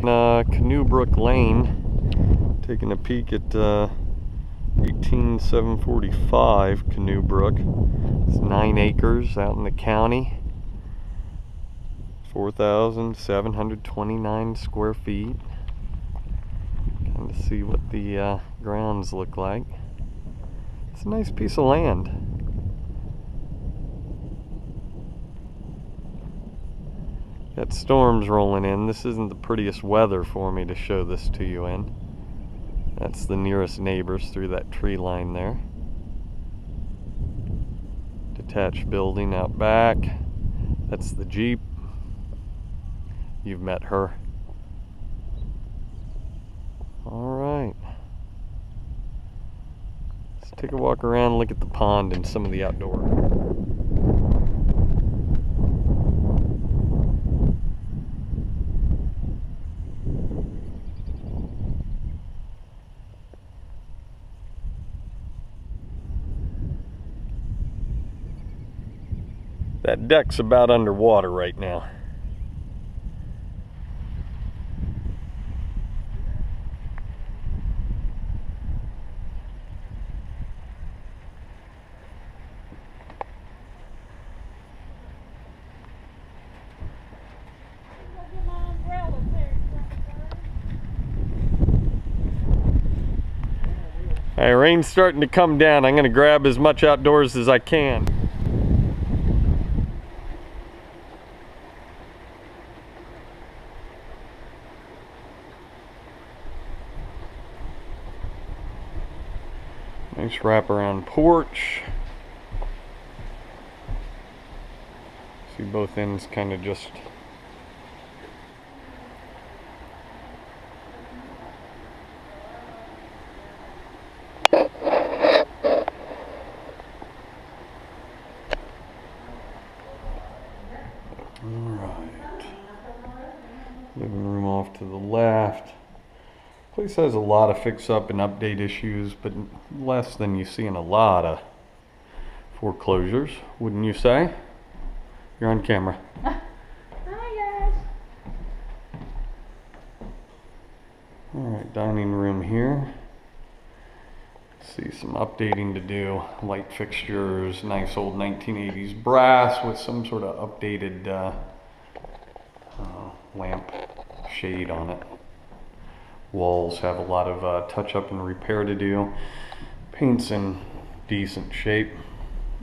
Canoebrook Lane, taking a peek at 18745 Canoebrook. It's 9 acres out in the county, 4,729 square feet. Kind of see what the grounds look like. It's a nice piece of land. Got storms rolling in. This isn't the prettiest weather for me to show this to you in. That's the nearest neighbors through that tree line there. Detached building out back. That's the Jeep. You've met her. Alright. Let's take a walk around and look at the pond and some of the outdoor. That deck's about underwater right now. Hey, rain's starting to come down. I'm going to grab as much outdoors as I can. Nice wraparound porch. See both ends kind of just Alright. Living room off to the left. Place has a lot of fix-up and update issues, but less than you see in a lot of foreclosures, wouldn't you say? You're on camera. Hi guys. Alright, dining room here. See some updating to do. Light fixtures, nice old 1980s brass with some sort of updated lamp shade on it. Walls have a lot of touch-up and repair to do. Paint's in decent shape.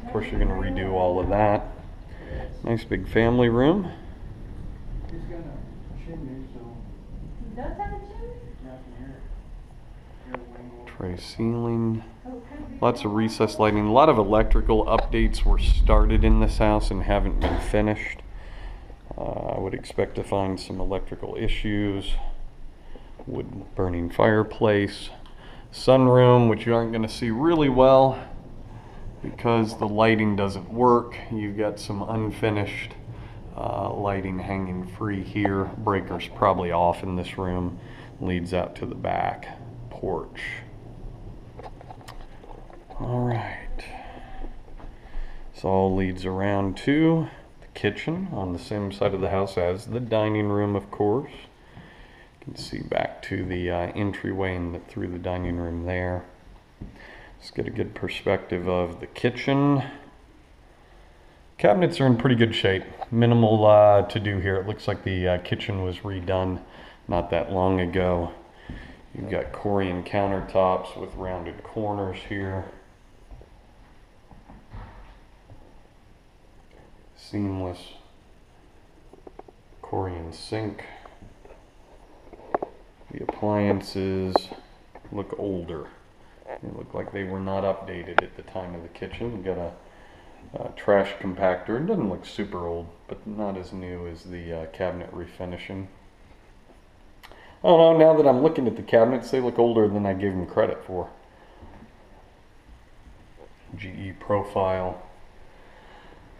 Of course, you're going to redo all of that. Nice big family room. He's got a chimney, so He does have a chimney? nothing here. Tray ceiling. Lots of recessed lighting. A lot of electrical updates were started in this house and haven't been finished. I would expect to find some electrical issues. Wood burning fireplace. Sunroom, which you aren't going to see really well because the lighting doesn't work. You've got some unfinished lighting hanging free here. Breaker's probably off in this room. Leads out to the back porch. Alright. This all leads around to the kitchen on the same side of the house as the dining room, of course. You can see back to the entryway and through the dining room there. Let's get a good perspective of the kitchen. Cabinets are in pretty good shape. Minimal to do here. It looks like the kitchen was redone not that long ago. You've got Corian countertops with rounded corners here. Seamless Corian sink. The appliances look older. They look like they were not updated at the time of the kitchen. You've got a trash compactor. It doesn't look super old, but not as new as the cabinet refinishing. I don't know, now that I'm looking at the cabinets, they look older than I gave them credit for. GE profile.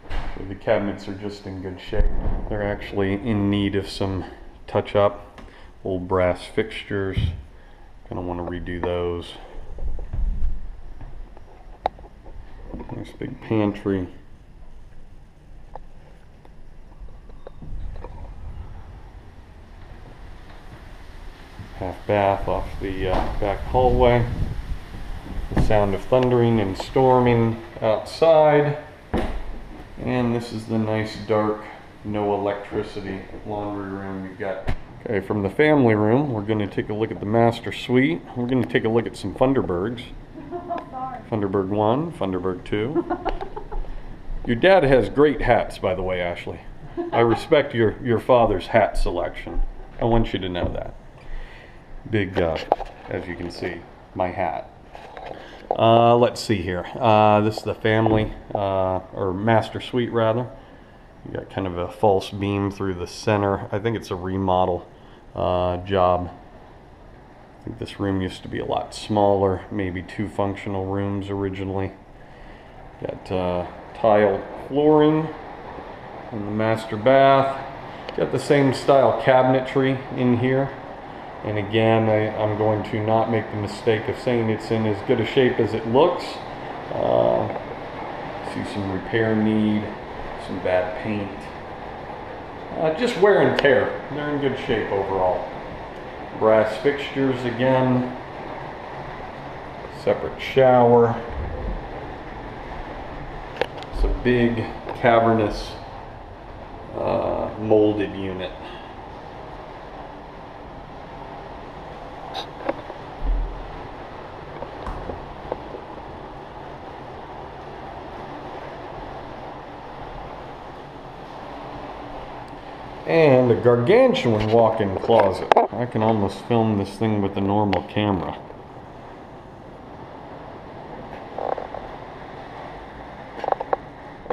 So the cabinets are just in good shape. They're actually in need of some touch up. Old brass fixtures. Gonna want to redo those. Nice big pantry. half bath off the back hallway. The sound of thundering and storming outside. And this is the nice dark, no electricity laundry room you've got. Okay, from the family room, we're going to take a look at the master suite. We're going to take a look at some Thunderbergs. Thunderbird 1, Thunderbird 2. Your dad has great hats, by the way, Ashley. I respect your father's hat selection. I want you to know that. Big, as you can see, my hat. Let's see here. This is the family, or master suite rather. You got kind of a false beam through the center. I think it's a remodel job. I think this room used to be a lot smaller, maybe 2 functional rooms originally. Got tile flooring in the master bath. Got the same style cabinetry in here. And again, I'm going to not make the mistake of saying it's in as good a shape as it looks. See some repair need, some bad paint. Just wear and tear. They're in good shape overall. Brass fixtures again. Separate shower. It's a big, cavernous, molded unit. And a gargantuan walk-in closet. I can almost film this thing with a normal camera.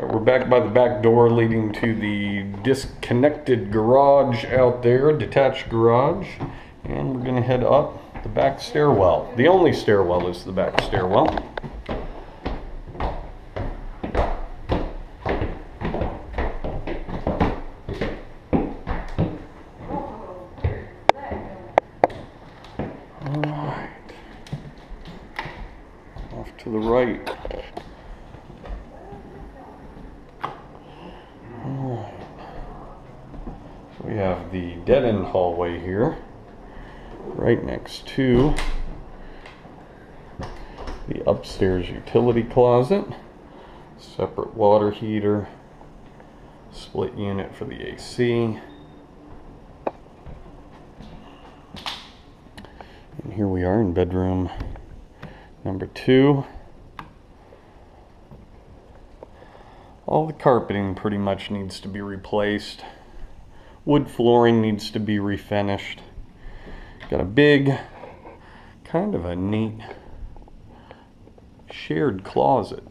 We're back by the back door leading to the disconnected garage out there, detached garage. And we're going to head up the back stairwell. The only stairwell is the back stairwell. Alright. Off to the right. Alright. So we have the dead-end hallway here, right next to the upstairs utility closet, separate water heater, split unit for the AC. And here we are in bedroom number 2. All the carpeting pretty much needs to be replaced. Wood flooring needs to be refinished. Got a big, kind of a neat shared closet.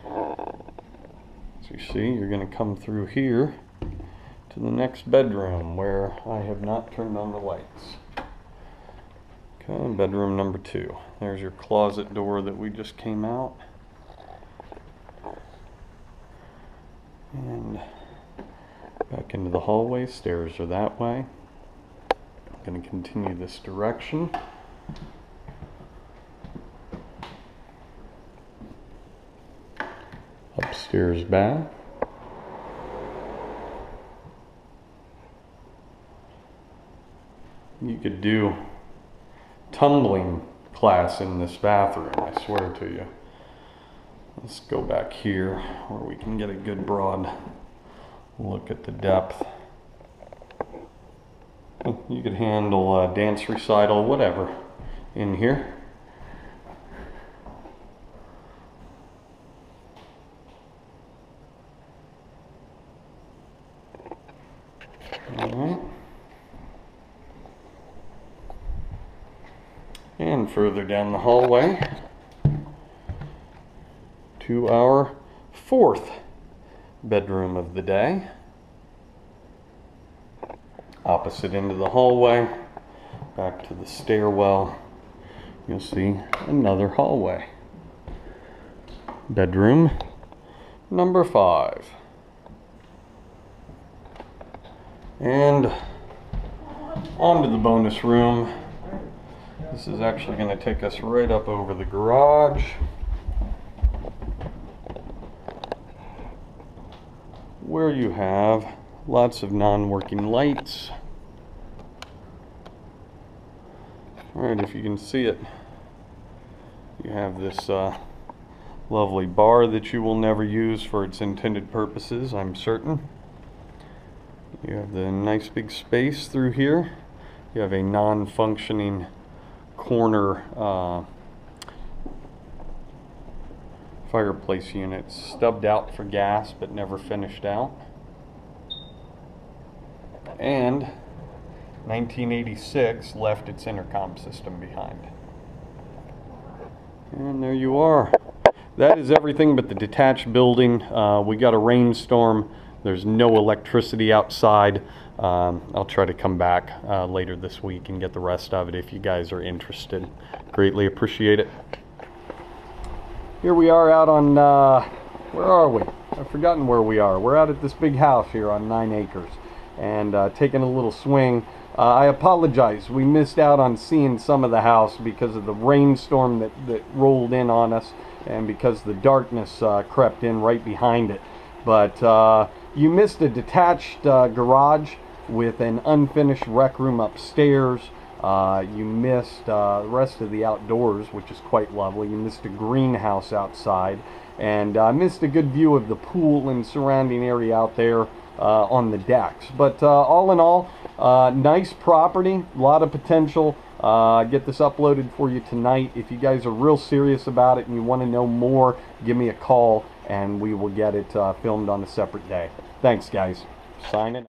As you see, you're going to come through here to the next bedroom where I have not turned on the lights. Okay, bedroom number 2. There's your closet door that we just came out. And back into the hallway. Stairs are that way. I'm going to continue this direction. Upstairs bath. You could do tumbling class in this bathroom, I swear to you. Let's go back here where we can get a good broad look at the depth. You could handle a dance recital, whatever, in here. Alright. And further down the hallway to our 4th bedroom of the day. Opposite end of the hallway, back to the stairwell, you'll see another hallway. Bedroom number 5. And on to the bonus room. This is actually going to take us right up over the garage. Where you have lots of non-working lights. Alright, if you can see it, you have this lovely bar that you will never use for its intended purposes, I'm certain. You have the nice big space through here. You have a non-functioning corner fireplace unit, stubbed out for gas but never finished out. And 1986 left its intercom system behind. And there you are. That is everything but the detached building. We got a rainstorm. There's no electricity outside. I'll try to come back later this week and get the rest of it if you guys are interested. Greatly appreciate it. Here we are out on, where are we? I've forgotten where we are. We're out at this big house here on 9 acres and taking a little swing. I apologize. We missed out on seeing some of the house because of the rainstorm that rolled in on us and because the darkness crept in right behind it. But you missed a detached garage with an unfinished rec room upstairs. You missed the rest of the outdoors, which is quite lovely. You missed a greenhouse outside, and missed a good view of the pool and surrounding area out there on the decks. But all in all, nice property, a lot of potential. Get this uploaded for you tonight. If you guys are real serious about it and you want to know more, give me a call and we will get it filmed on a separate day. Thanks, guys. Signing.